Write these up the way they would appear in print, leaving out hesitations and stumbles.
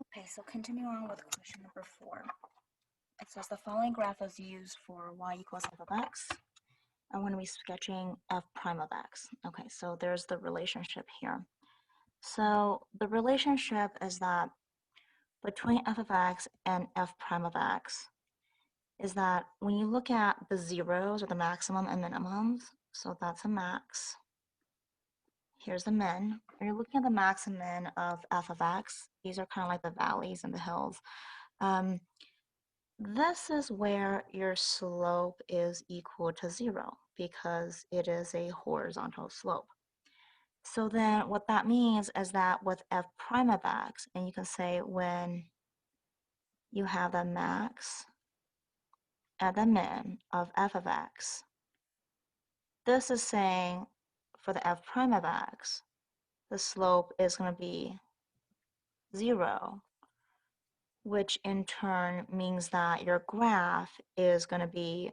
Okay, so continue on with question number 4. It says the following graph is used for y equals f of x. I'm going to be sketching f prime of x. Okay, so there's the relationship here. So the relationship is that between f of x and f prime of x is that when you look at the zeros or the maximum and minimums, so that's a max, here's the min. When you're looking at the max and min of f of x, these are kind of like the valleys and the hills. This is where your slope is equal to 0 because it is a horizontal slope. So then what that means is that with f prime of x, and you can say when you have the max and the min of f of x, this is saying for the f prime of x, the slope is going to be 0, which in turn means that your graph is going to be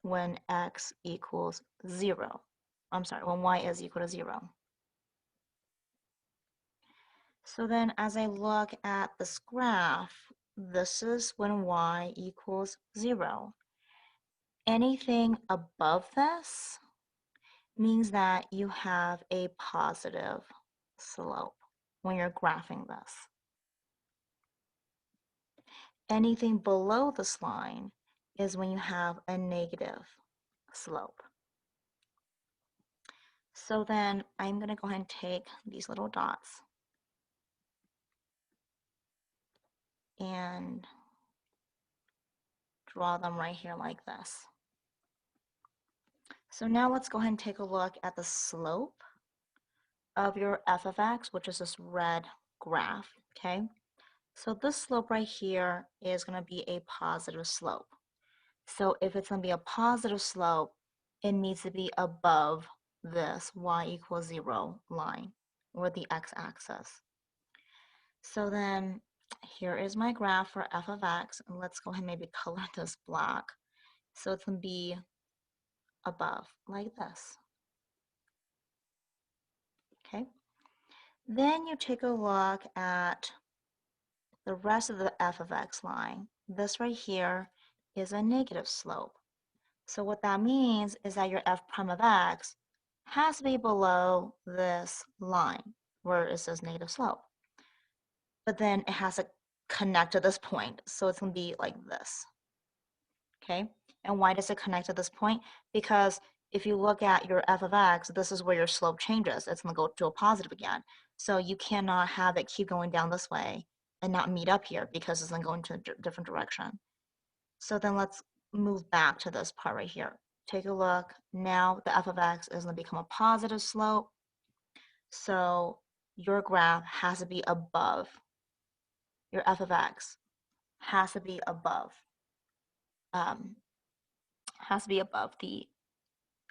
when x equals 0. I'm sorry, when y is equal to 0. So then as I look at this graph, this is when y equals 0. Anything above this means that you have a positive slope when you're graphing this. Anything below this line is when you have a negative slope. So then I'm going to go ahead and take these little dots and draw them right here like this. So now let's go ahead and take a look at the slope of your f of x, which is this red graph, okay? So this slope right here is going to be a positive slope. So if it's going to be a positive slope, it needs to be above this y equals 0 line, or the x-axis. So then here is my graph for f of x, and let's go ahead and maybe color this black. So it's going to be above, like this. Okay? Then you take a look at the rest of the f of x line. This right here is a negative slope. So what that means is that your f prime of x has to be below this line where it says negative slope. But then it has to connect to this point. So it's going to be like this. Okay? And why does it connect to this point? Because if you look at your f of x, this is where your slope changes. It's going to go to a positive again. So you cannot have it keep going down this way and not meet up here because it's going to go into a different direction. So then let's move back to this part right here. Take a look. Now the f of x is going to become a positive slope. So your graph has to be above. Your f of x has to be above. The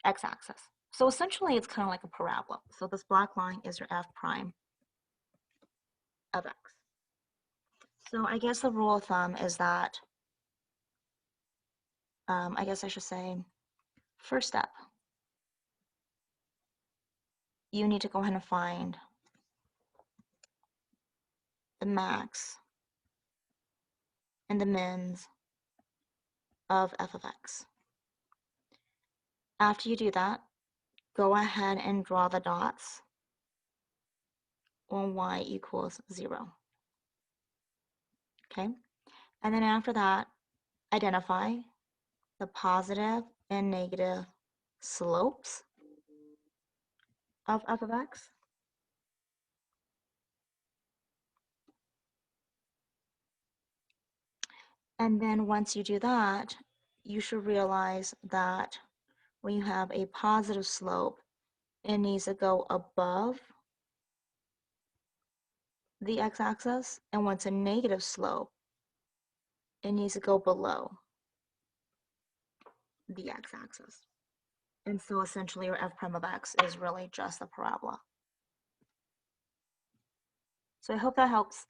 x-axis. So essentially it's kind of like a parabola. So this black line is your f prime of x. So I guess the rule of thumb is that, I guess I should say, first step, you need to go ahead and find the max and the mins of f of x. After you do that, go ahead and draw the dots when y equals 0. Okay? And then after that, identify the positive and negative slopes of f of x. And then once you do that, you should realize that when you have a positive slope, it needs to go above the x-axis, and once a negative slope, it needs to go below the x-axis. And so essentially your f prime of x is really just a parabola. So I hope that helps.